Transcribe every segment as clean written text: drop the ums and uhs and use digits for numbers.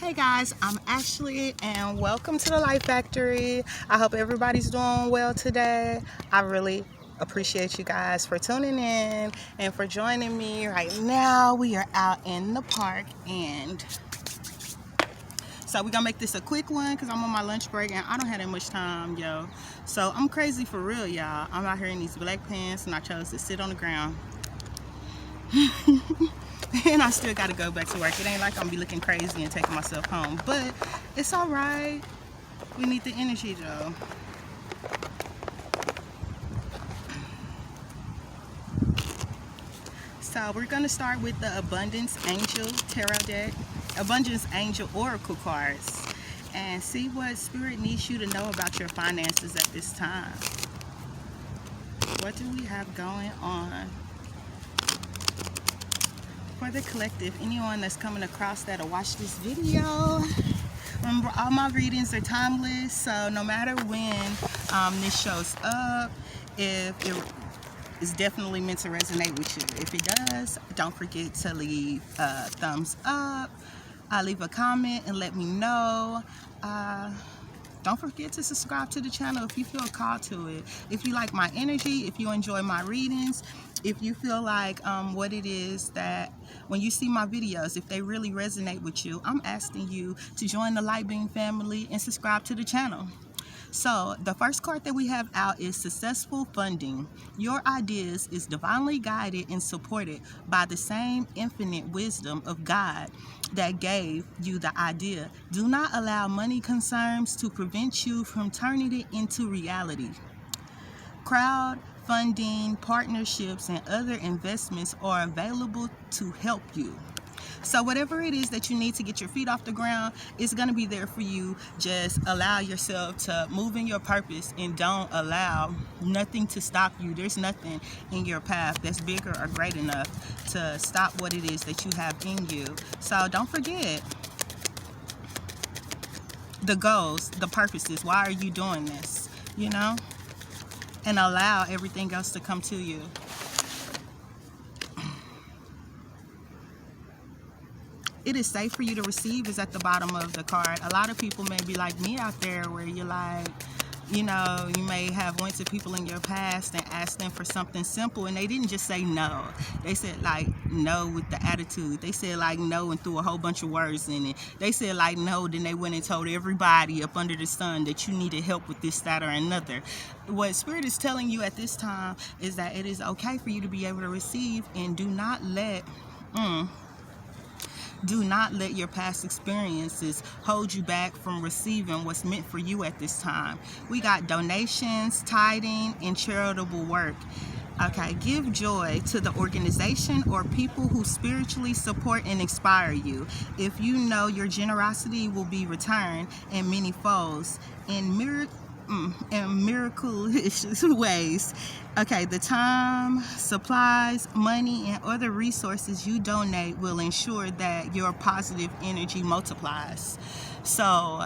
Hey guys, I'm Ashley and welcome to the Life Factory. I hope everybody's doing well today. I really appreciate you guys for tuning in and for joining me. Right now we are out in the park, and so we're gonna make this a quick one because I'm on my lunch break and I don't have that much time, yo. So I'm crazy for real, y'all. I'm out here in these black pants and I chose to sit on the ground. And I still gotta go back to work. It ain't like I'm gonna be looking crazy and taking myself home, but it's all right. We need the energy though. So we're gonna start with the Abundance Angel Tarot deck, Abundance Angel Oracle cards, and see what Spirit needs you to know about your finances at this time. What do we have going on? For the collective, anyone that's coming across that'll watch this video, remember all my readings are timeless, so no matter when this shows up, if it is definitely meant to resonate with you. If it does, don't forget to leave a thumbs up, leave a comment and let me know. Don't forget to subscribe to the channel if you feel called to it. If you like my energy, if you enjoy my readings, if you feel like what it is that when you see my videos, if they really resonate with you, I'm asking you to join the Light Beam family and subscribe to the channel. So the first card that we have out is Successful Funding. Your ideas is divinely guided and supported by the same infinite wisdom of God that gave you the idea. Do not allow money concerns to prevent you from turning it into reality. Crowdfunding, partnerships, and other investments are available to help you. So whatever it is that you need to get your feet off the ground, it's going to be there for you. Just allow yourself to move in your purpose and don't allow nothing to stop you. There's nothing in your path that's bigger or great enough to stop what it is that you have in you. So don't forget the goals, the purposes. Why are you doing this? You know? And allow everything else to come to you. It is safe for you to receive is at the bottom of the card. A lot of people may be like me out there where you're like, you know, you may have went to people in your past and asked them for something simple and they didn't just say no. They said like no with the attitude. They said like no and threw a whole bunch of words in it. They said like no, then they went and told everybody up under the sun that you needed help with this, that, or another. What Spirit is telling you at this time is that it is okay for you to be able to receive, and do not let your past experiences hold you back from receiving what's meant for you at this time. We got donations, tithing, and charitable work. Okay, give joy to the organization or people who spiritually support and inspire you. If you know your generosity will be returned in many folds in miraculous ways. Okay, the time, supplies, money, and other resources you donate will ensure that your positive energy multiplies. So,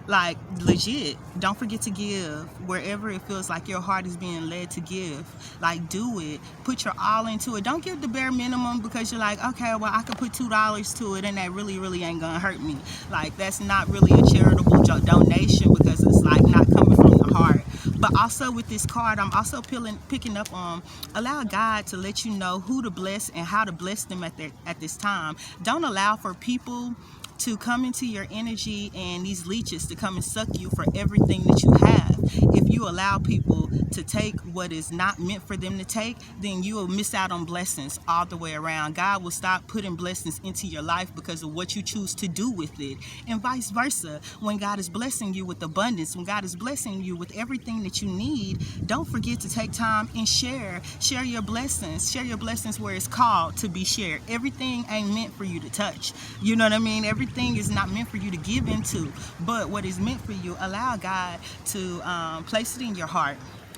like, legit, don't forget to give wherever it feels like your heart is being led to give. Like, do it. Put your all into it. Don't give the bare minimum because you're like, okay, well, I could put $2 to it and that really ain't gonna hurt me. Like, that's not really a charitable donation because it's like not coming from the heart. But also with this card, I'm also picking up on allow God to let you know who to bless and how to bless them at this time. Don't allow for people to come into your energy and these leeches to come and suck you for everything that you have. If you allow people to take what is not meant for them to take, then you will miss out on blessings all the way around. God will stop putting blessings into your life because of what you choose to do with it, and vice versa. When God is blessing you with abundance, when God is blessing you with everything that you need, don't forget to take time and share your blessings. Share your blessings where it's called to be shared. Everything ain't meant for you to touch. You know what I mean? Everything is not meant for you to give into, but what is meant for you, allow God to place it in your heart.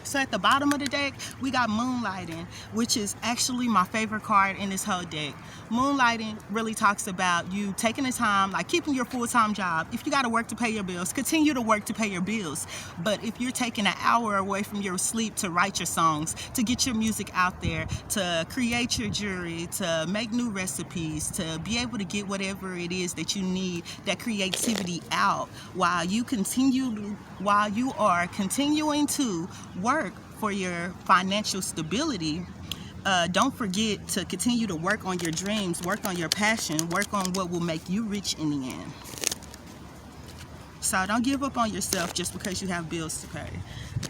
So at the bottom of the deck, we got moonlighting, which is actually my favorite card in this whole deck. Moonlighting really talks about you taking the time, like keeping your full-time job. If you got to work to pay your bills, continue to work to pay your bills. But if you're taking an hour away from your sleep to write your songs, to get your music out there, to create your jewelry, to make new recipes, to be able to get whatever it is that you need, that creativity out, while you are continuing to work for your financial stability, don't forget to continue to work on your dreams, work on your passion, work on what will make you rich in the end. So don't give up on yourself just because you have bills to pay.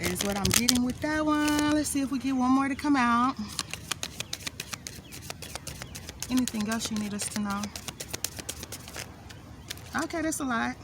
Is what I'm getting with that one. Let's see if we get one more to come out. Anything else you need us to know? Okay, that's a lot.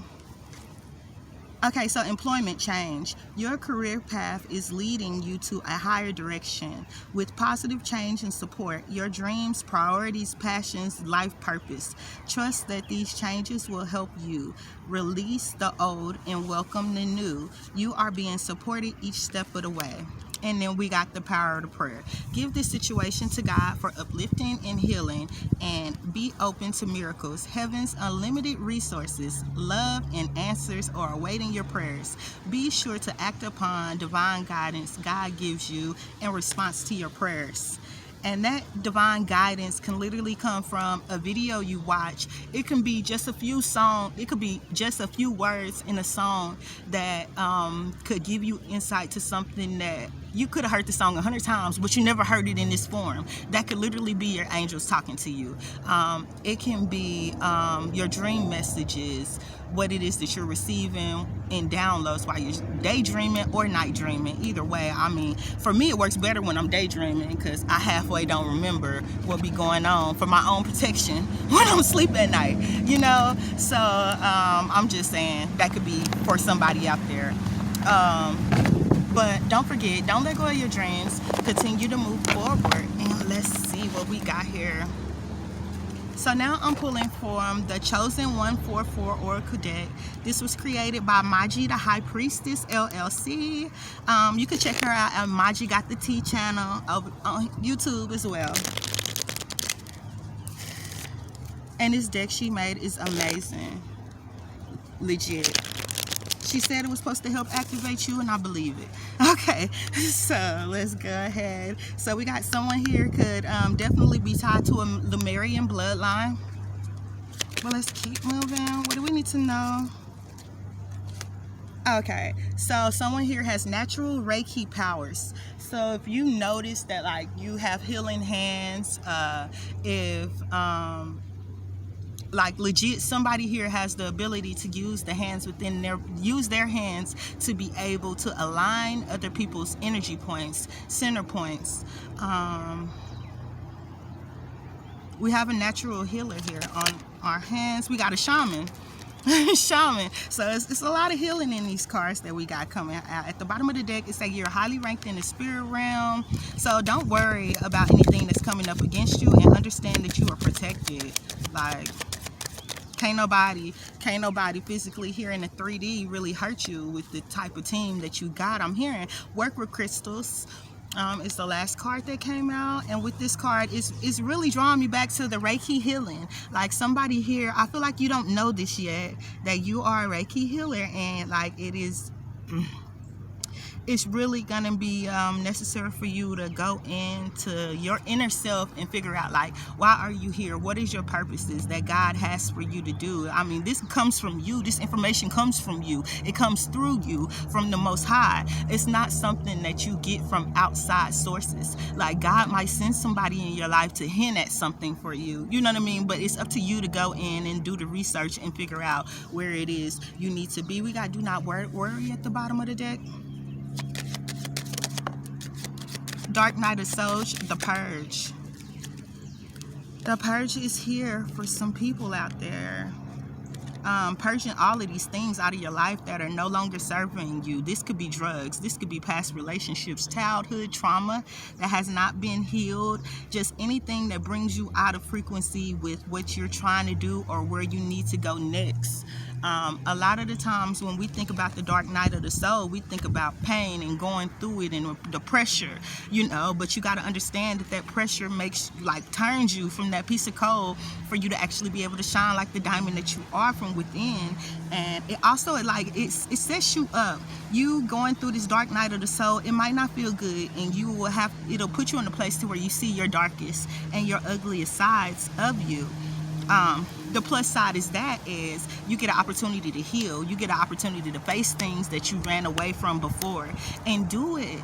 Okay, so employment change. Your career path is leading you to a higher direction with positive change and support. Your dreams, priorities, passions, life purpose. Trust that these changes will help you release the old and welcome the new. You are being supported each step of the way. And then we got the power of the prayer. Give this situation to God for uplifting and healing, and be open to miracles. Heaven's unlimited resources, love, and answers are awaiting your prayers. Be sure to act upon divine guidance God gives you in response to your prayers. And that divine guidance can literally come from a video you watch. It can be just a few songs. It could be just a few words in a song that could give you insight to something that you could have heard the song 100 times, but you never heard it in this form. That could literally be your angels talking to you. It can be your dream messages, what it is that you're receiving in downloads while you're daydreaming or night dreaming. Either way, I mean, for me it works better when I'm daydreaming, because I halfway don't remember what be going on, for my own protection when I'm asleep at night, you know. So I'm just saying that could be for somebody out there. But don't forget, don't let go of your dreams. Continue to move forward. And let's see what we got here. So now I'm pulling from the Chosen 144 Oracle deck. This was created by Maji the High Priestess LLC. You can check her out at Maji Got the Tea channel on YouTube as well. And this deck she made is amazing. Legit. She said it was supposed to help activate you, and I believe it. Okay, so let's go ahead. So we got someone here could definitely be tied to a Lemurian bloodline. Well, let's keep moving. What do we need to know? Okay, so someone here has natural Reiki powers. So if you notice that, like, you have healing hands, like legit somebody here has the ability to use the hands within their hands to be able to align other people's energy points, center points. We have a natural healer here on our hands. We got a shaman. Shaman. So it's a lot of healing in these cards that we got coming out. At the bottom of the deck, it says you're highly ranked in the spirit realm. So don't worry about anything that's coming up against you, and understand that you are protected. Like, can't nobody physically here in the 3D really hurt you with the type of team that you got. I'm hearing work with crystals. It's the last card that came out, and with this card, it's really drawing me back to the Reiki healing. Like, somebody here, I feel like you don't know this yet, that you are a Reiki healer, and like it's really gonna be necessary for you to go into your inner self and figure out, like, why are you here? What is your purposes that God has for you to do? I mean, this comes from you. This information comes from you. It comes through you, from the Most High. It's not something that you get from outside sources. Like, God might send somebody in your life to hint at something for you, you know what I mean? But it's up to you to go in and do the research and figure out where it is you need to be. We got do not worry at the bottom of the deck. Dark Night of Souls, the Purge. The Purge is here for some people out there. Purging all of these things out of your life that are no longer serving you. This could be drugs. This could be past relationships, childhood trauma that has not been healed. Just anything that brings you out of frequency with what you're trying to do or where you need to go next. A lot of the times when we think about the dark night of the soul, we think about pain and going through it and the pressure, but you got to understand that pressure turns you from that piece of coal for you to actually be able to shine like the diamond that you are from within. And it also it sets you up. You going through this dark night of the soul, it might not feel good, and it'll put you in a place to where you see your darkest and your ugliest sides of you. The plus side is you get an opportunity to heal. You get an opportunity to face things that you ran away from before, and do it.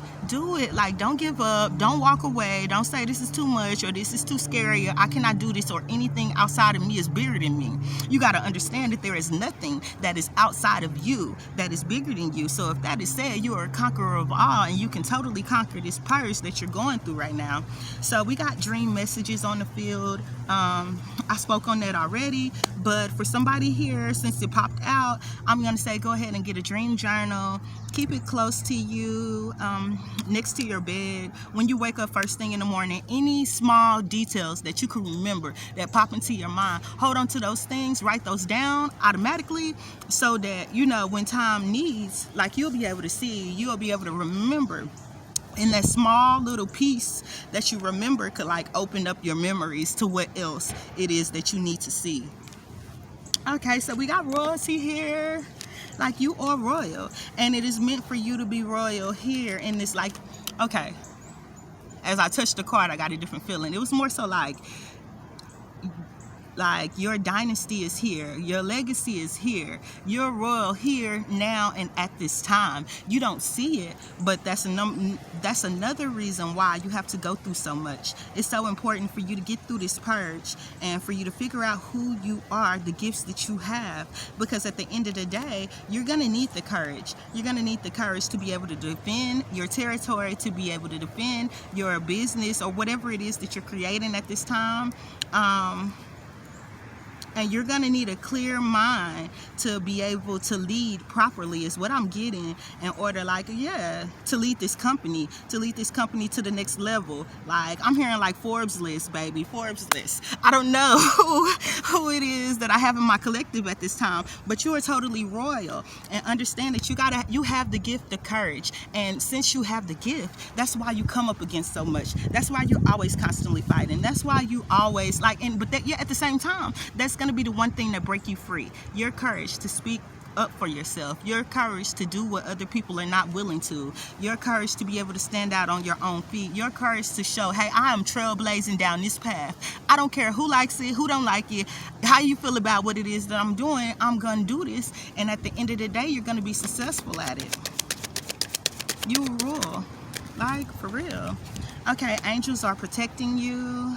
Like, don't give up. Don't walk away. Don't say this is too much or this is too scary or I cannot do this or anything outside of me is bigger than me. You got to understand that there is nothing that is outside of you that is bigger than you. So if that is said, you are a conqueror of all, and you can totally conquer this purge that you're going through right now. So we got dream messages on the field. I spoke on that already, but for somebody here, since it popped out, I'm going to say go ahead and get a dream journal. Keep it close to you, next to your bed. When you wake up first thing in the morning, any small details that you can remember that pop into your mind, hold on to those things, write those down automatically, so that, when time needs, you'll be able to see, you'll be able to remember. And that small little piece that you remember could open up your memories to what else it is that you need to see. Okay, so we got royalty here. You are royal, and it is meant for you to be royal here in this. Okay, as I touched the card, I got a different feeling. It was more so like your dynasty is here, your legacy is here, you're royal here now and at this time. You don't see it, but that's another reason why you have to go through so much. It's so important for you to get through this purge and for you to figure out who you are, the gifts that you have, because at the end of the day, you're going to need the courage. You're going to need the courage to be able to defend your territory, to be able to defend your business or whatever it is that you're creating at this time. And you're going to need a clear mind to be able to lead properly is what I'm getting, in order to lead this company to the next level. I'm hearing Forbes list, baby, Forbes list. I don't know who it is that I have in my collective at this time, but you are totally royal, and understand that you have the gift, the courage. And since you have the gift, that's why you come up against so much. That's why you're always constantly fighting. That's why you always at the same time, that's going to be the one thing that break you free. Your courage to speak up for yourself, your courage to do what other people are not willing to, your courage to be able to stand out on your own feet, your courage to show, hey, I am trailblazing down this path. I don't care who likes it, who don't like it, how you feel about what it is that I'm doing. I'm gonna do this, and at the end of the day, you're gonna be successful at it. You rule, for real. Okay, angels are protecting you.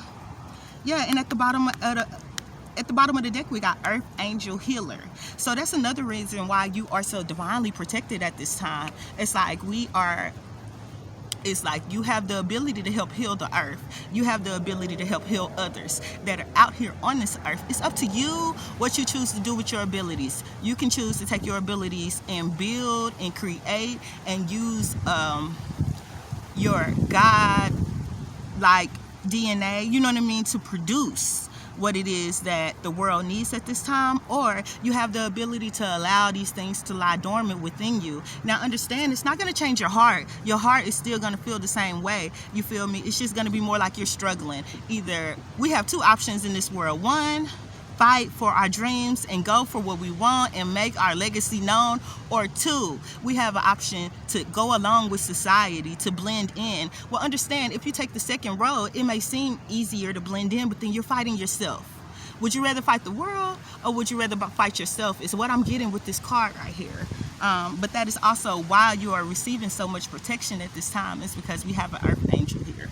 Yeah, and at the bottom of the deck, we got Earth Angel Healer. So that's another reason why you are so divinely protected at this time. It's you have the ability to help heal the earth. You have the ability to help heal others that are out here on this earth. It's up to you what you choose to do with your abilities. You can choose to take your abilities and build and create and use your God DNA, you know what I mean, to produce what it is that the world needs at this time, or you have the ability to allow these things to lie dormant within you. Now understand, it's not going to change your heart. Your heart is still going to feel the same way. You feel me? It's just going to be more like you're struggling. Either we have two options in this world. One, fight for our dreams and go for what we want and make our legacy known, or two, we have an option to go along with society, to blend in. Well, understand, if you take the second road, it may seem easier to blend in, but then you're fighting yourself. Would you rather fight the world, or would you rather fight yourself, is what I'm getting with this card right here. But that is also why you are receiving so much protection at this time, is because we have an Earth Angel here.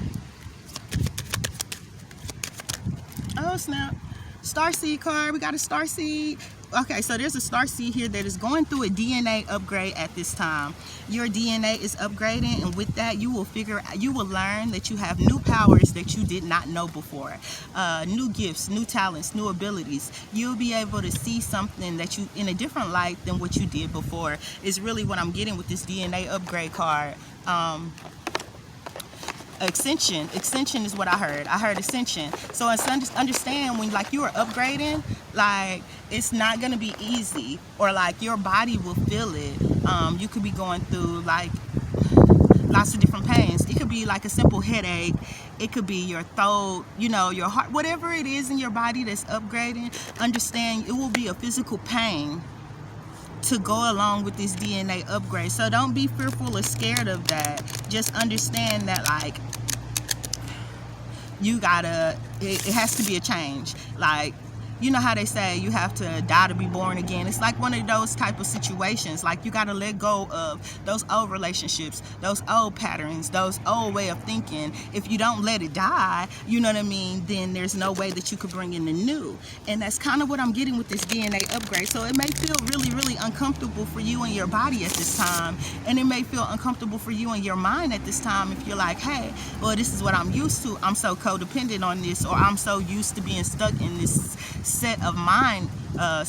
Oh snap. Starseed card, we got a starseed. Okay, so there's a starseed here that is going through a DNA upgrade at this time. Your DNA is upgrading, and with that, you will learn that you have new powers that you did not know before. New gifts, new talents, new abilities. You'll be able to see something that you in a different light than what you did before, is really what I'm getting with this DNA upgrade card. Ascension is what I heard ascension. So it's understand when like you are upgrading, like it's not gonna be easy, or like your body will feel it. You could be going through like lots of different pains. It could be like a simple headache, it could be your throat, your heart, whatever it is in your body that's upgrading. Understand it will be a physical pain to go along with this DNA upgrade. So don't be fearful or scared of that. Just understand that like it has to be a change. Like, you know how they say you have to die to be born again. It's like one of those type of situations. Like, you got to let go of those old relationships, those old patterns, those old way of thinking. If you don't let it die, you know what I mean, then there's no way that you could bring in the new. And that's kind of what I'm getting with this DNA upgrade. So it may feel really, really uncomfortable for you and your body at this time. And it may feel uncomfortable for you and your mind at this time if you're like, hey, well, this is what I'm used to. I'm so codependent on this, or I'm so used to being stuck in this set of mind. I'm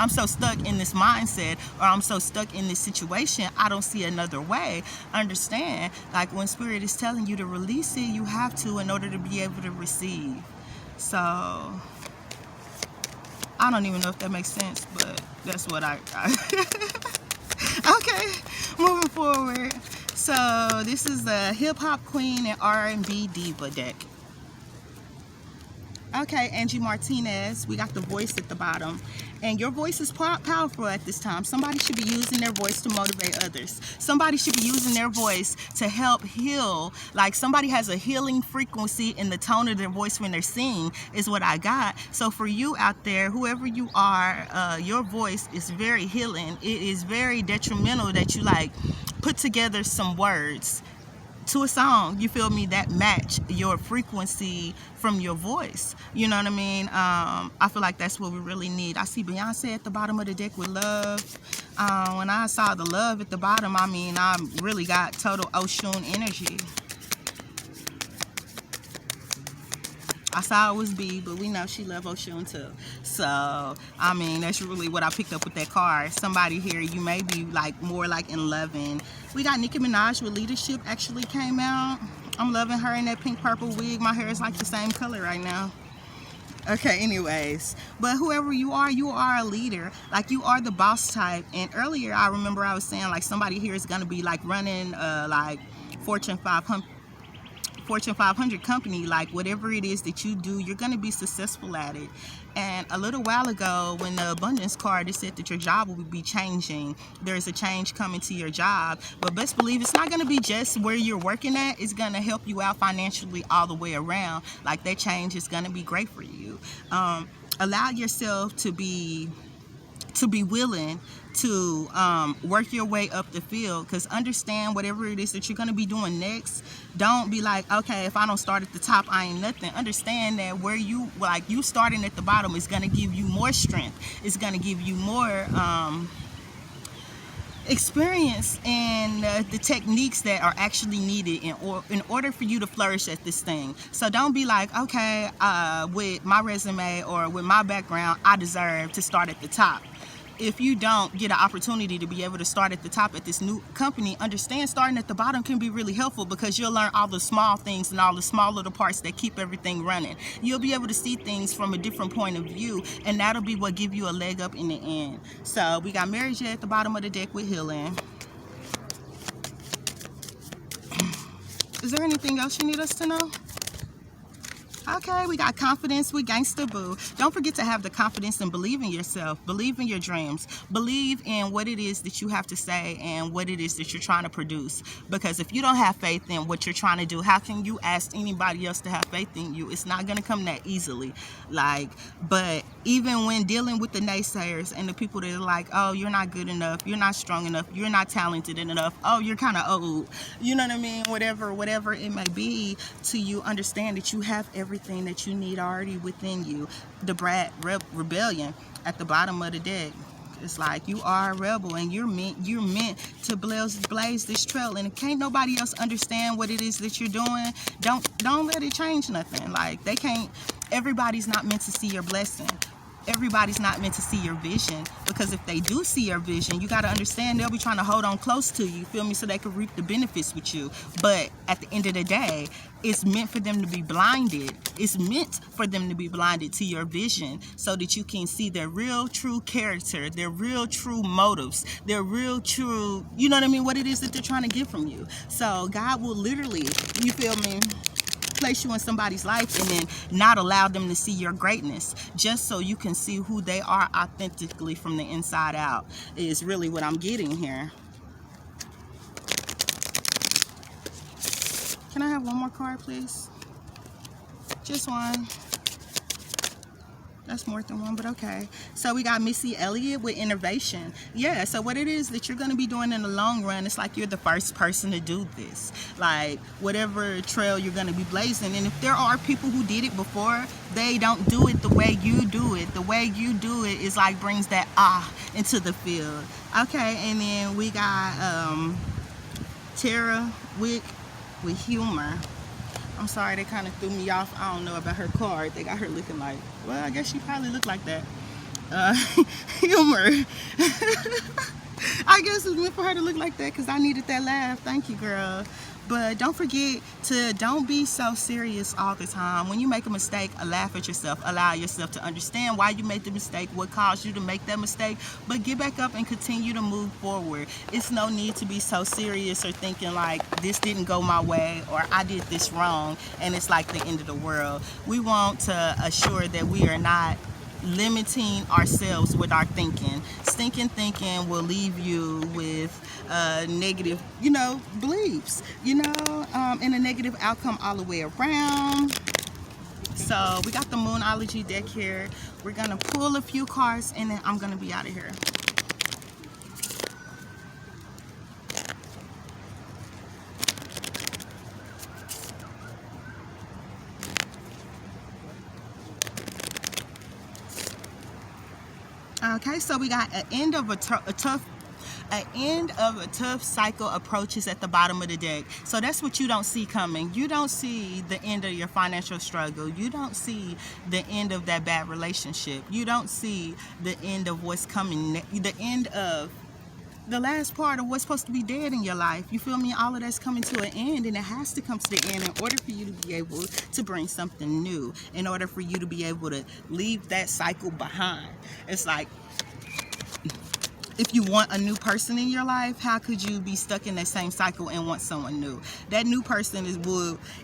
so stuck in this mindset, or I'm so stuck in this situation, I don't see another way. Understand, like when spirit is telling you to release it, you have to in order to be able to receive. So I don't even know if that makes sense, but that's what I okay, moving forward. So this is the hip hop queen and R&B diva deck. Okay, Angie Martinez, we got the voice at the bottom. And your voice is powerful at this time. Somebody should be using their voice to motivate others. Somebody should be using their voice to help heal. Like, somebody has a healing frequency in the tone of their voice when they're singing, is what I got. So for you out there, whoever you are, your voice is very healing. It is very detrimental that you like put together some words to a song, you feel me, that match your frequency from your voice. You know what I mean? I feel like that's what we really need. I see Beyonce at the bottom of the deck with love. When I saw the love at the bottom, I mean, I really got total Oshun energy. I saw it was B, but we know she loved Oshun too. So, I mean, that's really what I picked up with that card. Somebody here, you may be like more like in loving. We got Nicki Minaj with leadership actually came out. I'm loving her in that pink purple wig. My hair is like the same color right now. Okay, anyways, but whoever you are a leader. Like, you are the boss type. And earlier I remember I was saying like somebody here is going to be like running like Fortune 500 company. Like, whatever it is that you do, you're going to be successful at it. And a little while ago, when the abundance card, it said that your job will be changing. There's a change coming to your job, but best believe it's not going to be just where you're working at. It's going to help you out financially all the way around. Like, that change is going to be great for you. Allow yourself to be willing to work your way up the field, because understand whatever it is that you're going to be doing next, don't be like, okay, if I don't start at the top, I ain't nothing. Understand that where you starting at the bottom is going to give you more strength. It's going to give you more experience and the techniques that are actually needed in order for you to flourish at this thing. So don't be like, okay, with my resume or with my background, I deserve to start at the top. If you don't get an opportunity to be able to start at the top at this new company, understand starting at the bottom can be really helpful, because you'll learn all the small things and all the small little parts that keep everything running. You'll be able to see things from a different point of view, and that'll be what give you a leg up in the end. So we got Mary J at the bottom of the deck with healing. Is there anything else you need us to know? Okay, we got confidence with Gangsta Boo. Don't forget to have the confidence and believe in yourself. Believe in your dreams. Believe in what it is that you have to say and what it is that you're trying to produce. Because if you don't have faith in what you're trying to do, how can you ask anybody else to have faith in you? It's not going to come that easily. Like, but even when dealing with the naysayers and the people that are like, oh, you're not good enough, you're not strong enough, you're not talented enough, oh, you're kind of old, you know what I mean? Whatever it may be, to you, understand that you have everything that you need already within you. The Brat Rebellion at the bottom of the deck. It's like you are a rebel, and you're meant to blaze this trail. And if can't nobody else understand what it is that you're doing, don't let it change nothing. Like, they can't. Everybody's not meant to see your blessing. everybody's not meant to see your vision, because if they do see your vision, you got to understand they'll be trying to hold on close to you, feel me, so they can reap the benefits with you. But at the end of the day, it's meant for them to be blinded. It's meant for them to be blinded to your vision so that you can see their real true character, their real true motives, their real true, you know what I mean, what it is that they're trying to get from you. So God will literally, you feel me, place you in somebody's life and then not allow them to see your greatness, just so you can see who they are authentically from the inside out, is really what I'm getting here. Can I have one more card, please? Just one. That's more than one, but okay. So we got Missy Elliott with innovation. Yeah, so what it is that you're going to be doing in the long run, it's like you're the first person to do this. Like, whatever trail you're going to be blazing. And if there are people who did it before, they don't do it the way you do it. The way you do it is like brings that into the field. Okay, and then we got Tara Wick with humor. I'm sorry, they kind of threw me off. I don't know about her card. They got her looking like, well, I guess she probably looked like that. Humor. I guess it's meant for her to look like that because I needed that laugh. Thank you, girl. But don't forget to don't be so serious all the time. When you make a mistake, laugh at yourself. Allow yourself to understand why you made the mistake, what caused you to make that mistake. But get back up and continue to move forward. It's no need to be so serious or thinking like this didn't go my way or I did this wrong and it's like the end of the world. We want to assure that we are not limiting ourselves with our thinking. Stinking thinking will leave you with negative, beliefs, and a negative outcome all the way around. So we got the Moonology deck here. We're gonna pull a few cards and then I'm gonna be out of here. Okay, so we got an end of a tough cycle approaches at the bottom of the deck. So that's what you don't see coming. You don't see the end of your financial struggle. You don't see the end of that bad relationship. You don't see the end of what's coming, the end of the last part of what's supposed to be dead in your life. You feel me? All of that's coming to an end, and it has to come to the end in order for you to be able to bring something new, in order for you to be able to leave that cycle behind. It's like, if you want a new person in your life, how could you be stuck in that same cycle and want someone new? That new person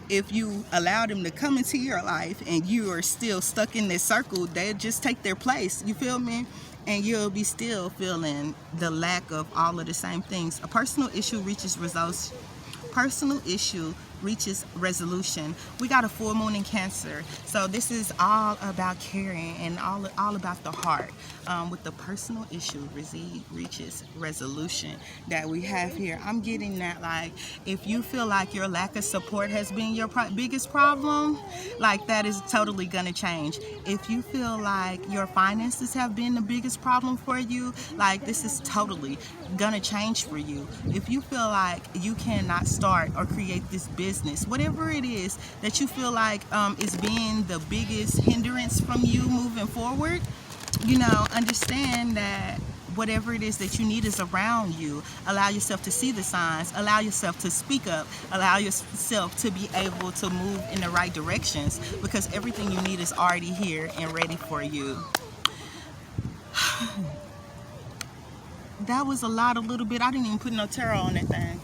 if you allow them to come into your life and you are still stuck in this circle, they'll just take their place. You feel me? And you'll be still feeling the lack of all of the same things. A personal issue reaches results. Personal issue reaches resolution. We got a full moon in Cancer, so this is all about caring and all about the heart. With the personal issue reaches resolution that we have here, I'm getting that, like, if you feel like your lack of support has been your biggest problem, like, that is totally gonna change. If you feel like your finances have been the biggest problem for you, like, this is totally gonna change for you. If you feel like you cannot start or create this business, whatever it is that you feel like is being the biggest hindrance from you moving forward, understand that whatever it is that you need is around you. Allow yourself to see the signs. Allow yourself to speak up. Allow yourself to be able to move in the right directions, because everything you need is already here and ready for you. That was a little bit. I didn't even put no tarot on that thing.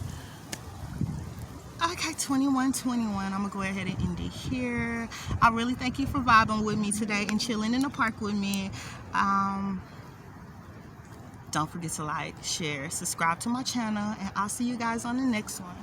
Okay, 2121. I'm gonna go ahead and end it here. I really thank you for vibing with me today and chilling in the park with me. Don't forget to like, share, subscribe to my channel, and I'll see you guys on the next one.